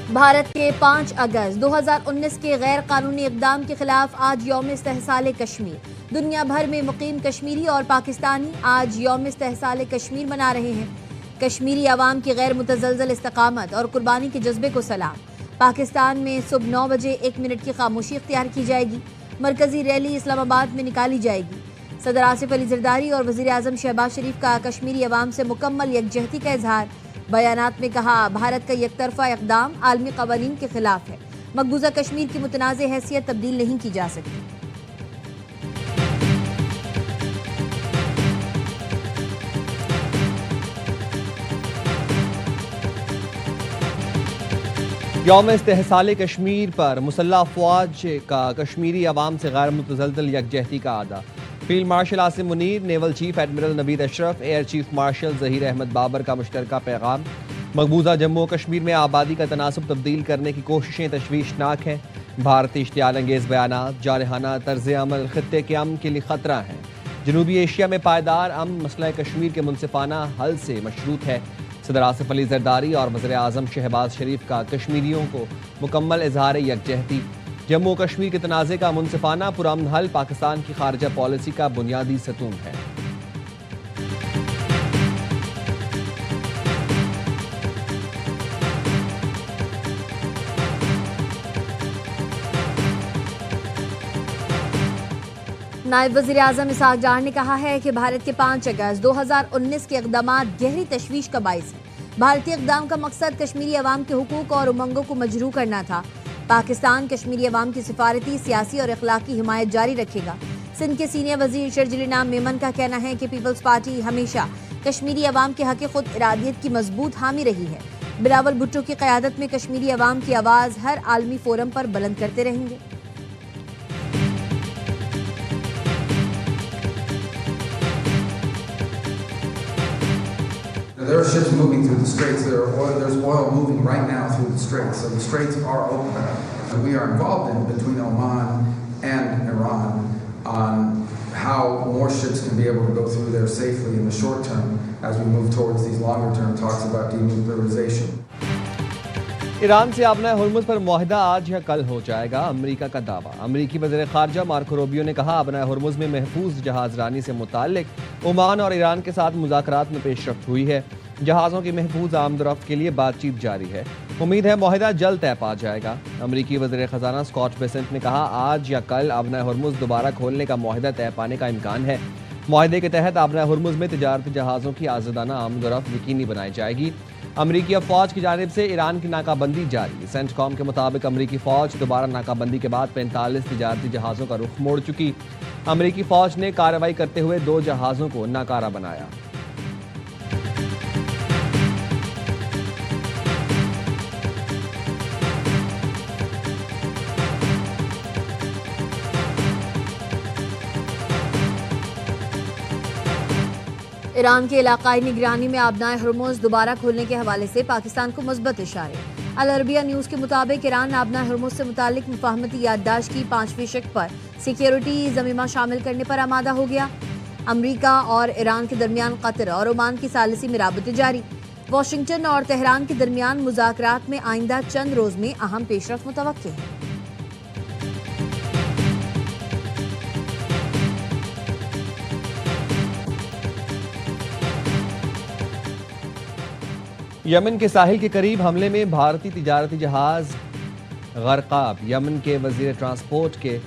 بھارت کے 5 اگست 2019 کے غیر قانونی اقدام کے خلاف آج یوم استحصال کشمیر۔ دنیا بھر میں مقیم کشمیری اور پاکستانی آج یوم استحصال کشمیر منا رہے ہیں۔ کشمیری عوام کی غیر متزلزل استقامت اور قربانی کے جذبے کو سلام۔ پاکستان میں صبح 9 بجے 1 منٹ کی خاموشی اختیار کی جائے گی۔ مرکزی ریلی اسلام آباد میں نکالی جائے گی۔ صدر آصف علی زرداری اور وزیر اعظم شہباز شریف کا کشمیری عوام سے مکمل یکجہتی کا اظہار۔ بیانات میں کہا، بھارت کا یک طرفہ اقدام عالمی قوانین کے خلاف ہے۔ مقبوضہ کشمیر کی متنازع حیثیت تبدیل نہیں کی جا سکتی۔ یوم استحصال کشمیر پر مسلح افواج کا کشمیری عوام سے غیر متزلزل یکجہتی کا اعادہ۔ Field marshal Asim Munir, naval chief admiral Naveed Ashraf, air chief marshal Zaheer Ahmed Babar کا مشترکہ پیغام۔ مقبوضہ جموں و کشمیر میں آبادی کا تناسب تبدیل کرنے کی کوششیں تشویشناک ہیں۔ بھارتی اشتعال انگیز بیانات، جارحانہ طرز عمل خطے کے امن کے لیے خطرہ ہیں۔ جنوبی ایشیا میں پائیدار امن مسئلہ کشمیر کے منصفانہ حل سے مشروط ہے۔ صدر آصف علی زرداری اور وزیر اعظم شہباز شریف کا کشمیریوں کو مکمل اظہار یکجہتی۔ جموں و کشمیر کے تنازع کا منصفانہ پرامن حل پاکستان کی خارجہ پالیسی کا بنیادی ستون ہے۔ نائب وزیر اعظم اسحاق ڈار نے کہا ہے کہ بھارت کے 5 اگست 2019 کے اقدامات گہری تشویش کا باعث ہیں۔ بھارتی اقدام کا مقصد کشمیری عوام کے حقوق اور امنگوں کو مجروح کرنا تھا۔ پاکستان کشمیری عوام کی سفارتی، سیاسی اور اخلاقی حمایت جاری رکھے گا۔ سندھ کے سینئر وزیر شرجیل انعام میمن کا کہنا ہے کہ پیپلز پارٹی ہمیشہ کشمیری عوام کے حق خود ارادیت کی مضبوط حامی رہی ہے۔ بلاول بھٹو کی قیادت میں کشمیری عوام کی آواز ہر عالمی فورم پر بلند کرتے رہیں گے۔ There are ships moving through the straits. There's oil moving right now through the straits. So the straits are open. And we are involved in between Oman and Iran on how more ships can be able to go through there safely in the short term as we move towards these longer term talks about denuclearization. Iran سے آبنہ Hormuz پر معاہدہ آج یا کل ہو جائے گا، امریکہ کا دعویٰ۔ امریکی وزیر خارجہ مارکو روبیو نے کہا، آبنہ ہرمز میں محفوظ جہاز رانی سے متعلق عمان اور ایران کے ساتھ مذاکرات میں پیش رفت ہوئی ہے۔ جہازوں کی محفوظ آمد و رفت کے لیے بات چیت جاری ہے۔ امید ہے معاہدہ جلد طے پا جائے گا۔ امریکی وزیر خزانہ اسکاٹ بیسنٹ نے کہا، آج یا کل آبنہ ہرمز دوبارہ کھولنے کا معاہدہ طے پانے کا امکان ہے۔ معاہدے کے تحت آبنہ ہرمز میں تجارتی جہازوں کی آزادانہ آمد و رفت یقینی بنائی جائے گی۔ امریکی افواج کی جانب سے ایران کی ناکہ بندی جاری۔ سینٹ کام کے مطابق امریکی فوج دوبارہ ناکہ بندی کے بعد 45 تجارتی جہازوں کا رخ موڑ چکی۔ امریکی فوج نے کارروائی کرتے ہوئے 2 جہازوں کو ناکارہ بنایا۔ ایران کے علاقائی نگرانی میں آبنہ ہرمز دوبارہ کھولنے کے حوالے سے پاکستان کو مثبت اشارے۔ العربیہ نیوز کے مطابق ایران آبنہ ہرمز سے متعلق مفاہمتی یادداشت کی 5ویں شق پر سیکیورٹی ضمیمہ شامل کرنے پر آمادہ ہو گیا۔ امریکہ اور ایران کے درمیان قطر اور عمان کی ثالثی میں رابطے جاری۔ واشنگٹن اور تہران کے درمیان مذاکرات میں آئندہ چند روز میں اہم پیش رفت متوقع ہے۔ یمن کے ساحل کے قریب حملے میں بھارتی تجارتی جہاز غرقاب۔ یمن کے وزیر ٹرانسپورٹ کے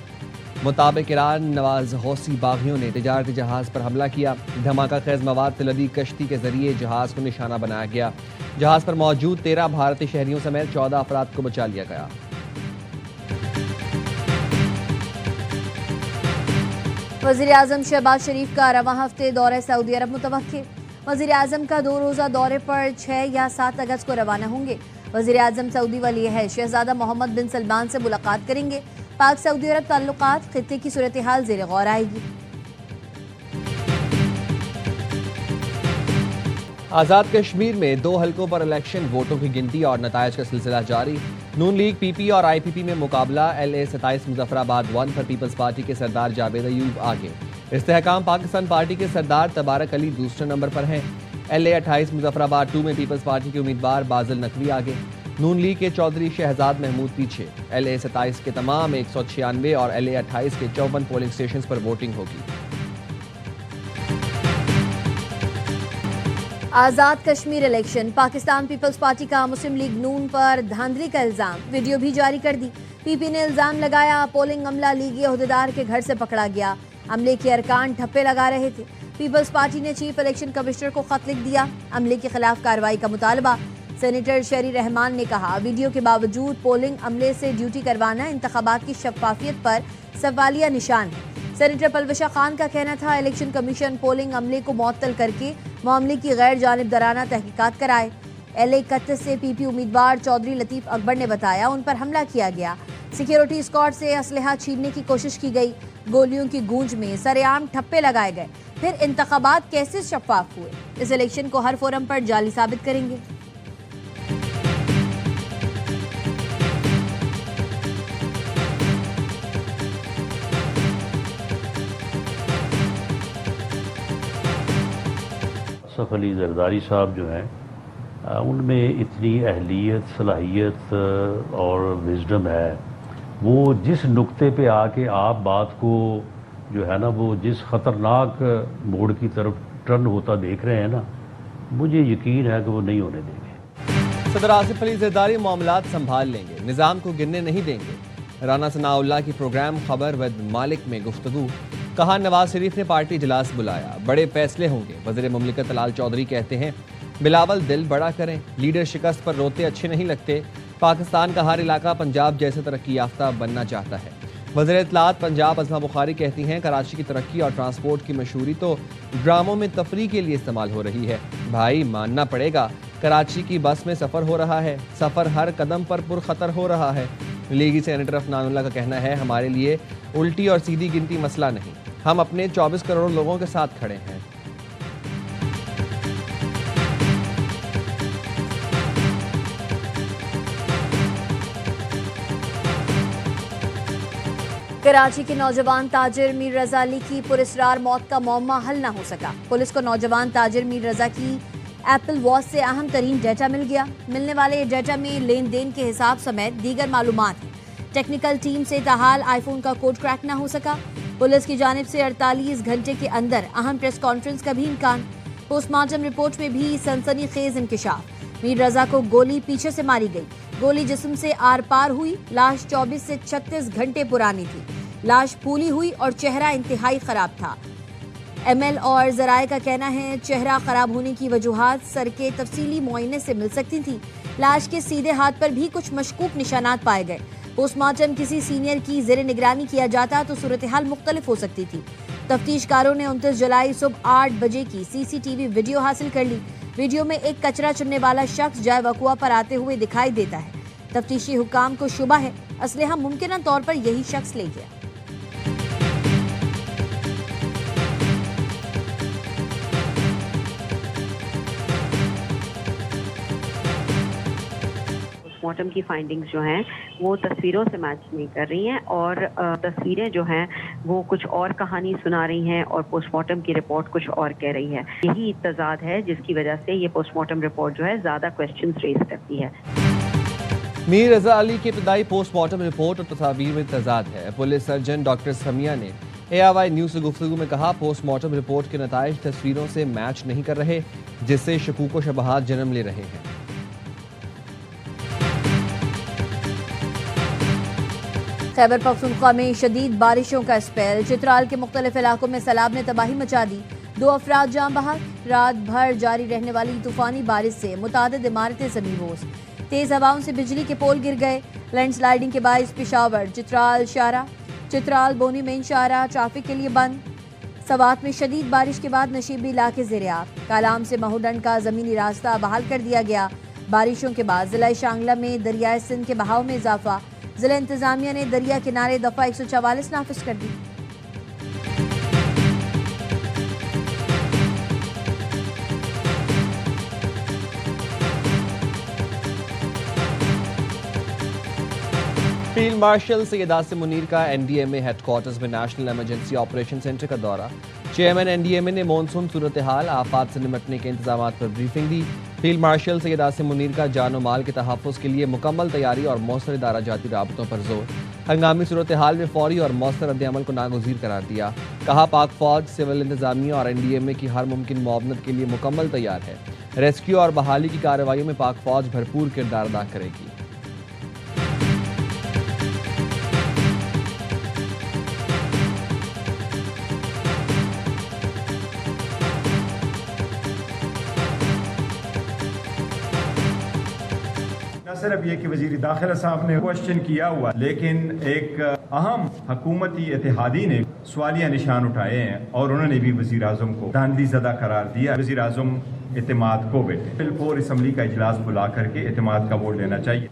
مطابق ایران نواز حوثی باغیوں نے تجارتی جہاز پر حملہ کیا۔ دھماکہ خیز مواد سے لدی کشتی کے ذریعے جہاز کو نشانہ بنایا گیا۔ جہاز پر موجود 13 بھارتی شہریوں سمیت 14 افراد کو بچا لیا گیا۔ وزیر اعظم شہباز شریف کا رواں ہفتے دورہ سعودی عرب متوقع۔ وزیر اعظم کا 2 روزہ دورے پر 6 یا 7 اگست کو روانہ ہوں گے۔ وزیر اعظم سعودی ولی عہد شہزادہ محمد بن سلمان سے ملاقات کریں گے۔ پاک سعودی عرب تعلقات، خطے کی صورتحال زیر غور آئے گی۔ آزاد کشمیر میں 2 حلقوں پر الیکشن ووٹوں کی گنتی اور نتائج کا سلسلہ جاری۔ نون لیگ پی پی اور آئی پی پی میں مقابلہ۔ LA 27 مظفر آباد 1 پر پیپلز پارٹی کے سردار جاوید ایوب آگے۔ استحکام پاکستان پارٹی کے سردار تبارک علی دوسرے نمبر پر ہیں۔ LA-28 मुजफ्फराबाद 2 में पीपल्स पार्टी के उम्मीदवार बाजिल नकवी आगे, नून लीग के चौधरी शहजाद महमूद पीछे। LA-27 के तमाम 196 और LA-28 के 54 पोलिंग स्टेशंस पर वोटिंग होगी। आजाद कश्मीर इलेक्शन, पाकिस्तान पीपल्स पार्टी का मुस्लिम लीग नून पर धांधली का इल्जाम, वीडियो भी जारी कर दी। पीपी ने इल्जाम लगाया पोलिंग अमला लीगी अहदेदार के घर से पकड़ा गया, अमले के अरकान ठप्पे लगा रहे थे। पीपल्स पार्टी ने चीफ इलेक्शन कमिश्नर को खत लिख दिया, अमले के खिलाफ कार्रवाई का मुतालबा। सेनेटर शरी रहमान ने कहा वीडियो के बावजूद पोलिंग अमले से ड्यूटी करवाना इंतखाबात की शफाफियत पर सवालिया निशान है। सेनेटर पलवशा खान का कहना था इलेक्शन कमीशन पोलिंग अमले को मुअत्तल करके मामले की गैर जानिबदाराना तहकीकात कराए। LA-31 से पीपी उम्मीदवार चौधरी लतीफ अकबर ने बताया उन पर हमला किया गया, सिक्योरिटी स्क्वाड से असलहा छीनने की कोशिश की गई, गोलियों की गूंज में सरेआम ठप्पे लगाए गए। फिर इंतखाबात कैसे शफाफ हुए? इस इलेक्शन को हर फोरम पर जाली साबित करेंगे। असफ अली जरदारी साहब जो हैं उनमें इतनी अहलियत, सलाहियत और विजडम है, वो जिस नुक्ते पे आके आप बात को जो है ना वो जिस ख़तरनाक मोड़ की तरफ टर्न होता देख रहे हैं ना, मुझे यकीन है कि वो नहीं होने देंगे। सदर आसिफ अली जरदारी मामलात संभाल लेंगे, निज़ाम को गिरने नहीं देंगे। राना सनाउल्लाह की प्रोग्राम खबर विद मालिक में गुफ्तगू, कहा नवाज शरीफ ने पार्टी इजलास बुलाया, बड़े फैसले होंगे। वज़ीर मुमलिकत लाल चौधरी कहते हैं बिलावल दिल बड़ा करें, लीडर शिकस्त पर रोते अच्छे नहीं लगते। पाकिस्तान का हर इलाका पंजाब जैसे तरक्की याफ्ता बनना चाहता है। वज़ीर इत्तलात पंजाब अज़मा बुखारी कहती हैं कराची की तरक्की और ट्रांसपोर्ट की मशहूरी तो ड्रामों में तफरी के लिए इस्तेमाल हो रही है। भाई मानना पड़ेगा, कराची की बस में सफ़र हो रहा है, सफ़र हर कदम पर पुरखतर हो रहा है। लीगी सेनेटर अफनानुल्लाह का कहना है हमारे लिए उल्टी और सीधी गिनती मसला नहीं, हम अपने 24 करोड़ लोगों के साथ खड़े हैं। कराची के नौजवान ताजिर मीर रजा अली की पुरस्रार मौत का मौमा हल न हो सका। पुलिस को नौजवान ताजिर मीर रजा की एप्पल वॉच से अहम तरीन डेटा मिल गया। मिलने वाले डेटा में लेन देन के हिसाब समेत दीगर मालूमात हैं। टेक्निकल टीम से ताहाल आईफोन का कोड क्रैक न हो सका। पुलिस की जानिब से 48 घंटे के अंदर अहम प्रेस कॉन्फ्रेंस का भी इम्कान। पोस्टमार्टम रिपोर्ट में भी सनसनीखेज इंकिशाफ। मीर रजा को गोली पीछे से मारी गई, गोली जिस्म से आर पार हुई। लाश 24 से 36 घंटे पुरानी थी। लाश फूली हुई और चेहरा इंतहाई खराब था। ML और जराए का कहना है चेहरा खराब होने की वजूहात सर के तफसीली मुआयने से मिल सकती थी। लाश के सीधे हाथ पर भी कुछ मशकूक निशानात पाए गए। पोस्टमार्टम किसी सीनियर की ज़ेरे निगरानी किया जाता तो सूरत हाल मुख्तलिफ हो सकती थी। तफ्तीशकारों ने 29 जुलाई सुबह 8 बजे की CCTV वीडियो हासिल कर ली। वीडियो में एक कचरा चुनने वाला शख्स जाए वकुआ पर आते हुए दिखाई देता है। तफ्तीशी हुकाम को शुबा है असलहा मुमकिन तौर पर यही शख्स ले गया। पोस्टमार्टम की फाइंडिंग्स जो हैं वो तस्वीरों से मैच नहीं कर रही हैं और तस्वीरें जो हैं वो कुछ और कहानी सुना रही हैं और पोस्टमार्टम की रिपोर्ट कुछ और कह रही है। यही तजाद है जिसकी वजह से ये पोस्टमार्टम रिपोर्ट जो है ज़्यादा क्वेश्चंस रेज करती है। मीर रजा अली की इब्तदाई पोस्टमार्टम रिपोर्ट और तस्वीर में तजाद है। पुलिस सर्जन डॉक्टर समिया ने ARY न्यूज़ से गुफ्तगू में कहा पोस्टमार्टम रिपोर्ट के नताइज तस्वीरों से मैच नहीं कर रहे, जिससे शकूक व शबहात जन्म ले रहे हैं। खैबर पख्तूनख्वा में शदीद बारिशों का स्पेल, चित्राल के मुख्तलिफ इलाकों में सैलाब ने तबाही मचा दी। 2 अफराद जान बहक। रात भर जारी रहने वाली तूफानी बारिश से मुतादिद इमारतें ज़मींदोज़। तेज हवाओं से बिजली के पोल गिर गए। लैंडस्लाइडिंग के बायस पेशावर, चित्राल बोनी मेन शाहरा ट्रैफिक के लिए बंद। सवात में शदीद बारिश के बाद नशीबी इलाके ज़ेर-ए-आब। कालाम से महूडंड का ज़मीनी रास्ता बहाल कर दिया गया। बारिशों के बाद ज़िला शांगला में दरियाए सिंध के बहाव में इजाफा। ज़िला इंतज़ामिया ने दरिया किनारे दफ़ा 144 नाफिज कर दी। फील्ड मार्शल सैयद आसिम मुनीर का एनडीएमए हेडक्वार्टर्स में नेशनल इमरजेंसी ऑपरेशन सेंटर का दौरा। चेयरमैन एनडीएमए ने मॉनसून सूरत हाल आफात से निपटने के इंतजाम पर ब्रीफिंग दी। फील्ड मार्शल सैयद आसिम मुनीर का जानो माल के तहफ़्फ़ुज़ के लिए मुकम्मल तैयारी और मौसर इदारा जाती राबतों पर जोर। हंगामी सूरत हाल में फौरी और मौसर रद्द-ए-अमल को नागुज़ीर करार दिया। कहा पाक फौज, सिविल इंतजामिया और एनडीएमए की हर मुमकिन मुआवनत के लिए मुकम्मल तैयार है। रेस्क्यू और बहाली की कार्रवाइयों में पाक फौज भरपूर किरदार अदा करेगी। न सिर्फ ये कि वज़ीर दाखिला साहब ने क्वेश्चन किया हुआ, लेकिन एक अहम हुकूमती इत्तेहादी ने सवालिया निशान उठाए हैं और उन्होंने भी वज़ीर आज़म को धांधली ज़दा करार दिया। वज़ीर आज़म एतमाद को बेटे बिलफोर असम्बली का इजलास बुला करके एतमाद का वोट लेना चाहिए।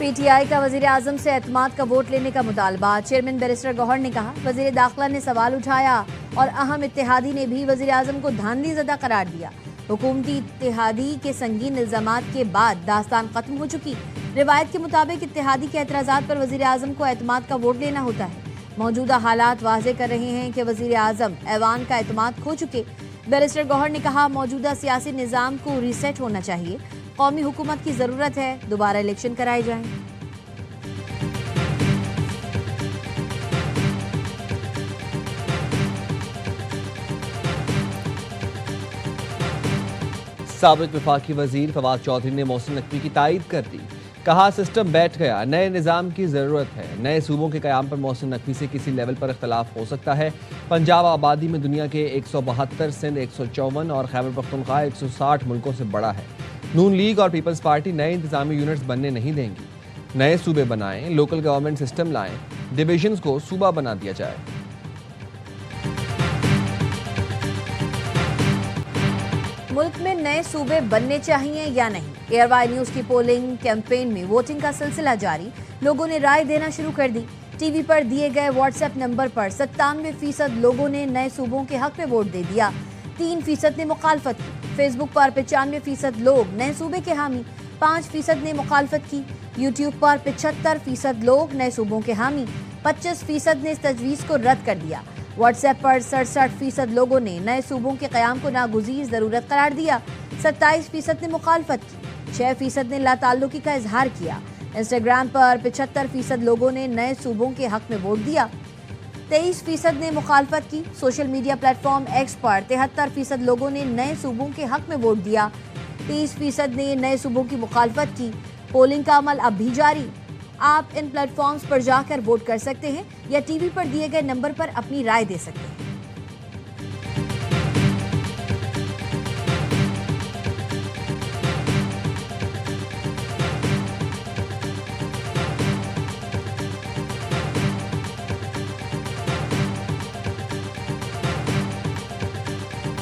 पीटीआई का वज़ीर आज़म से एतमाद का वोट लेने का मुतालबा। चेयरमैन बैरिस्टर गौहर ने कहा वज़ीर दाखिला ने सवाल उठाया और अहम इत्तेहादी ने भी वज़ीर आज़म को धांधली ज़दा करार दिया। हुकूमती इत्तेहादी के संगीन इल्ज़ामात के बाद दास्तान खत्म हो चुकी। रिवायत के मुताबिक इत्तेहादी के एतराज़ात पर वज़ीर आज़म को एतमाद का वोट लेना होता है। मौजूदा हालात वाज़े कर रहे हैं कि वज़ीर आज़म ऐवान का एतमाद खो चुके। बैरिस्टर गौहर ने कहा मौजूदा सियासी निज़ाम को रीसेट होना चाहिए। कौमी हुकूमत की ज़रूरत है, दोबारा इलेक्शन कराए जाएं। साबिक़ वफाकी वज़ीर फवाद चौधरी ने मोहसिन नकवी की तायद कर दी। कहा सिस्टम बैठ गया, नए निज़ाम की ज़रूरत है। नए सूबों के क़याम पर मोहसिन नकवी से किसी लेवल पर इख्तलाफ हो सकता है। पंजाब आबादी में दुनिया के 172, सिंध 154 और खैबर पख्तूनख्वा 160 मुल्कों से बड़ा है। नून लीग और पीपल्स पार्टी नए इंतज़ामी यूनिट्स बनने नहीं देंगी। नए सूबे बनाएं, लोकल गवर्नमेंट सिस्टम लाएं, डिविजन्स को सूबा बना दिया जाए। मुल्क में नए सूबे बनने चाहिए या नहीं? एयरवाई न्यूज़ की पोलिंग कैंपेन में वोटिंग का सिलसिला जारी। लोगों ने राय देना शुरू कर दी। टीवी पर दिए गए व्हाट्सएप नंबर पर 97% लोगों ने नए सूबों के हक में वोट दे दिया। 3% ने मुखालफत की। फेसबुक पर 95% लोग नए सूबे के हामी, 5% ने मुखालफत की। यूट्यूब पर 75% लोग नए सूबों के हामी, 25% ने इस तजवीज़ को रद्द कर दिया। व्हाट्सएप पर 67% लोगों ने नए सूबों के क़याम को नागुज़ीर ज़रूरत करार दिया। 27% ने मुखालफत की। 6% ने लाताल्लुकी का इजहार किया। इंस्टाग्राम पर 75% लोगों ने नए सूबों के हक में वोट दिया। 23% ने मुखालफत की। सोशल मीडिया प्लेटफॉर्म एक्स पर 73% लोगों ने नए सूबों के हक में वोट दिया। 30% ने नए सूबों की मुखालफत की। पोलिंग का अमल अब भी जारी। आप इन प्लेटफॉर्म्स पर जाकर वोट कर सकते हैं या टीवी पर दिए गए नंबर पर अपनी राय दे सकते हैं।